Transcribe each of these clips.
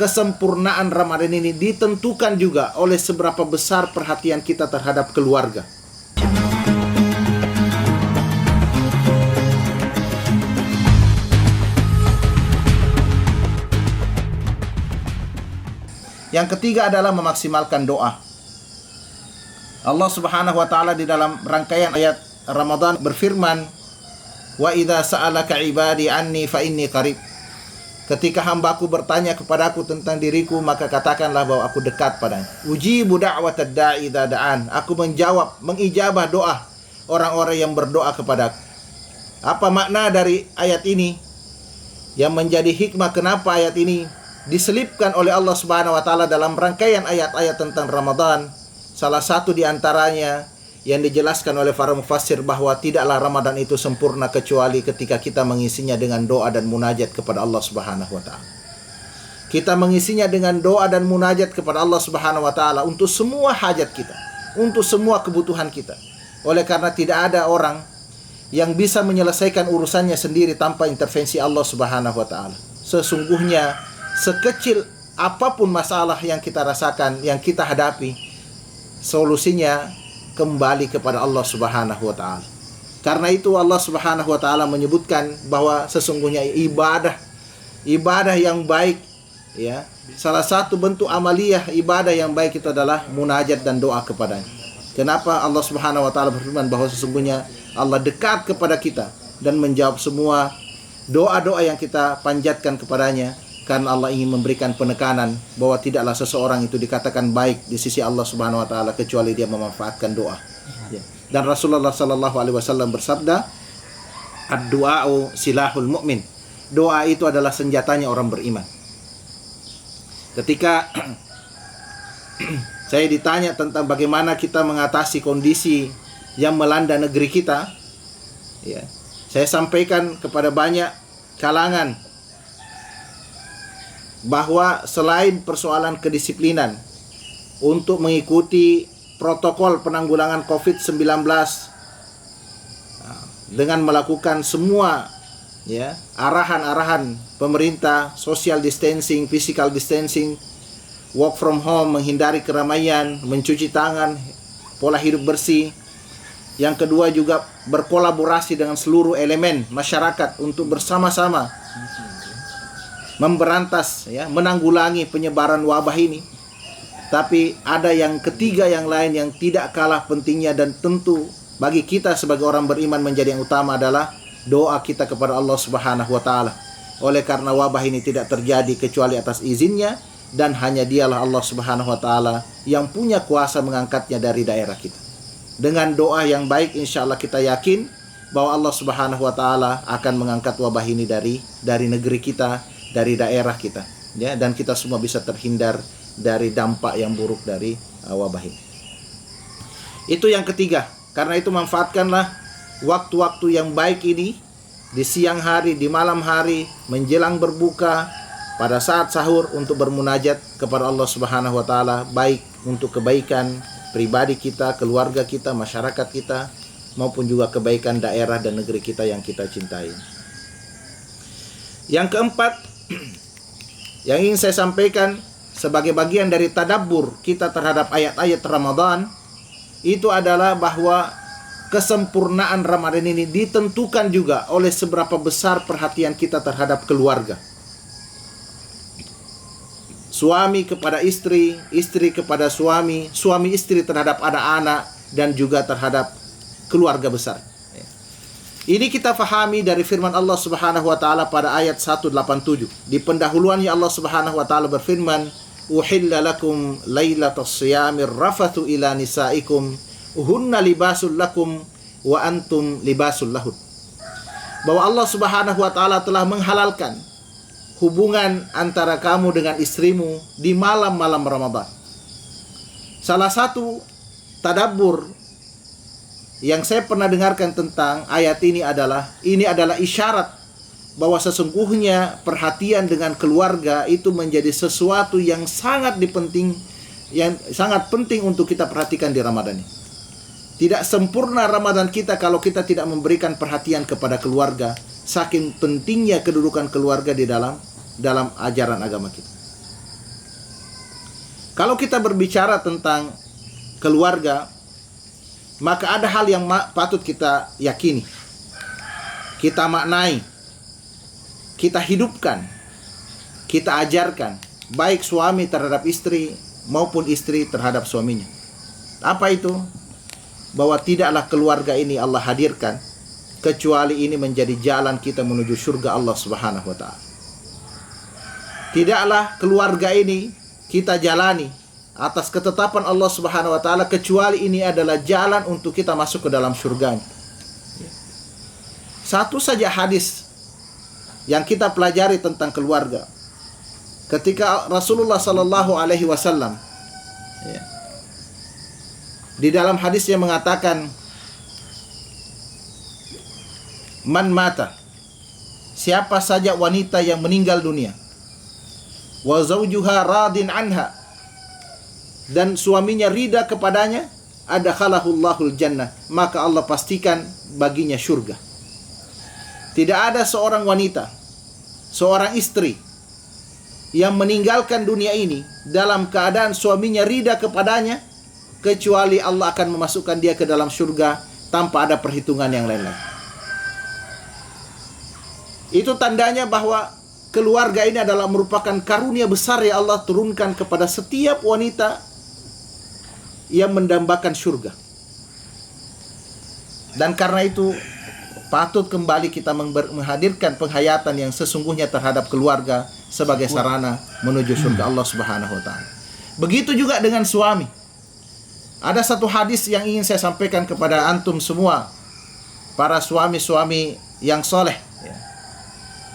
kesempurnaan Ramadan ini ditentukan juga oleh seberapa besar perhatian kita terhadap keluarga. Yang ketiga adalah memaksimalkan doa. Allah Subhanahu wa taala di dalam rangkaian ayat Ramadan berfirman, "Wa idza sa'alaka 'ibadi anni fa inni qarib." Ketika hambaku bertanya kepadaku tentang diriku, maka katakanlah bahwa aku dekat padanya. Ujibu da'watad da'i idza da'an. Aku menjawab, mengijabah doa orang-orang yang berdoa kepadaku. Apa makna dari ayat ini? Yang menjadi hikmah kenapa ayat ini diselipkan oleh Allah Subhanahu wa taala dalam rangkaian ayat-ayat tentang Ramadan. Salah satu di antaranya yang dijelaskan oleh para mufassir bahwa tidaklah Ramadan itu sempurna kecuali ketika kita mengisinya dengan doa dan munajat kepada Allah Subhanahu wa taala. Kita mengisinya dengan doa dan munajat kepada Allah Subhanahu wa taala untuk semua hajat kita, untuk semua kebutuhan kita. Oleh karena tidak ada orang yang bisa menyelesaikan urusannya sendiri tanpa intervensi Allah Subhanahu wa taala. Sesungguhnya sekecil apapun masalah yang kita rasakan, yang kita hadapi, solusinya kembali kepada Allah Subhanahu wa taala. Karena itu Allah Subhanahu wa taala menyebutkan bahwa sesungguhnya ibadah yang baik, ya, salah satu bentuk amaliyah ibadah yang baik itu adalah munajat dan doa kepadanya. Kenapa Allah Subhanahu wa taala berfirman bahwa sesungguhnya Allah dekat kepada kita dan menjawab semua doa-doa yang kita panjatkan kepadanya? Karena Allah ingin memberikan penekanan bahwa tidaklah seseorang itu dikatakan baik di sisi Allah Subhanahu wa taala kecuali dia memanfaatkan doa. Ya. Dan Rasulullah sallallahu alaihi wasallam bersabda, "Ad-du'a'u silahul mu'min." Doa itu adalah senjatanya orang beriman. Ketika saya ditanya tentang bagaimana kita mengatasi kondisi yang melanda negeri kita, ya, saya sampaikan kepada banyak kalangan bahwa selain persoalan kedisiplinan untuk mengikuti protokol penanggulangan COVID-19 dengan melakukan semua, ya, arahan-arahan pemerintah, social distancing, physical distancing, work from home, menghindari keramaian, mencuci tangan, pola hidup bersih. Yang kedua juga berkolaborasi dengan seluruh elemen masyarakat untuk bersama-sama memberantas, ya, menanggulangi penyebaran wabah ini. Tapi ada yang ketiga yang lain yang tidak kalah pentingnya dan tentu bagi kita sebagai orang beriman menjadi yang utama adalah doa kita kepada Allah Subhanahu wa taala. Oleh karena wabah ini tidak terjadi kecuali atas izinnya dan hanya dialah Allah Subhanahu wa taala yang punya kuasa mengangkatnya dari daerah kita. Dengan doa yang baik insya Allah kita yakin bahwa Allah Subhanahu wa taala akan mengangkat wabah ini dari negeri kita, dari daerah kita, ya, dan kita semua bisa terhindar dari dampak yang buruk dari wabah ini. Itu yang ketiga. Karena itu manfaatkanlah waktu-waktu yang baik ini di siang hari, di malam hari, menjelang berbuka, pada saat sahur untuk bermunajat kepada Allah Subhanahu wa taala, baik untuk kebaikan pribadi kita, keluarga kita, masyarakat kita, maupun juga kebaikan daerah dan negeri kita yang kita cintai. Yang keempat yang ingin saya sampaikan sebagai bagian dari tadabbur kita terhadap ayat-ayat Ramadan itu adalah bahwa kesempurnaan Ramadan ini ditentukan juga oleh seberapa besar perhatian kita terhadap keluarga. Suami kepada istri, istri kepada suami, suami istri terhadap anak-anak, dan juga terhadap keluarga besar. Ini kita fahami dari firman Allah Subhanahu wa taala pada ayat 187. Di pendahuluannya Allah Subhanahu wa taala berfirman, "Uhilla lakum lailatas shiyamir rafathu ila nisaikum, hunna libasul lakum wa antum libasul lahun." Bahwa Allah Subhanahu wa taala telah menghalalkan hubungan antara kamu dengan istrimu di malam-malam Ramadan. Salah satu tadabbur yang saya pernah dengarkan tentang ayat ini adalah isyarat bahwa sesungguhnya perhatian dengan keluarga itu menjadi sesuatu yang sangat penting untuk kita perhatikan di Ramadan ini. Tidak sempurna Ramadan kita kalau kita tidak memberikan perhatian kepada keluarga, saking pentingnya kedudukan keluarga di dalam ajaran agama kita. Kalau kita berbicara tentang keluarga, maka ada hal yang patut kita yakini, kita maknai, kita hidupkan, kita ajarkan, baik suami terhadap istri maupun istri terhadap suaminya. Apa itu? Bahwa tidaklah keluarga ini Allah hadirkan kecuali ini menjadi jalan kita menuju surga Allah Subhanahu wa taala. Tidaklah keluarga ini kita jalani atas ketetapan Allah Subhanahu wa taala kecuali ini adalah jalan untuk kita masuk ke dalam surganya. Satu saja hadis yang kita pelajari tentang keluarga. Ketika Rasulullah sallallahu alaihi wasallam di dalam hadisnya mengatakan, man mata, siapa saja wanita yang meninggal dunia, wa zawjuha radin anha, dan suaminya rida kepadanya, adkhalahullahul jannah, maka Allah pastikan baginya surga. Tidak ada seorang wanita, seorang istri yang meninggalkan dunia ini dalam keadaan suaminya rida kepadanya, kecuali Allah akan memasukkan dia ke dalam surga tanpa ada perhitungan yang lain-lain. Itu tandanya bahwa keluarga ini adalah merupakan karunia besar yang Allah turunkan kepada setiap wanita yang mendambakan surga. Dan karena itu patut kembali kita menghadirkan penghayatan yang sesungguhnya terhadap keluarga sebagai sarana menuju surga Allah Subhanahu wa taala. Begitu juga dengan suami. Ada satu hadis yang ingin saya sampaikan kepada antum semua, para suami-suami yang soleh.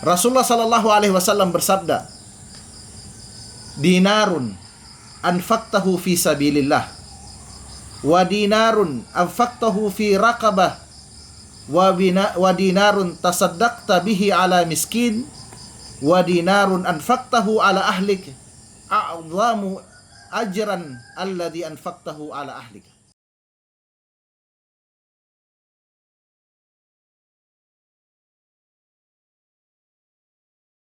Rasulullah sallallahu alaihi wasallam bersabda, dinarun anfaqtahu fi sabilillah, wa dinarun anfaqtahu fi raqabah, wa dinarun tasaddaqta bihi ala miskin, wa dinarun anfaqtahu ala ahlik, a'zamu ajran alladhi anfaqtahu ala ahlik.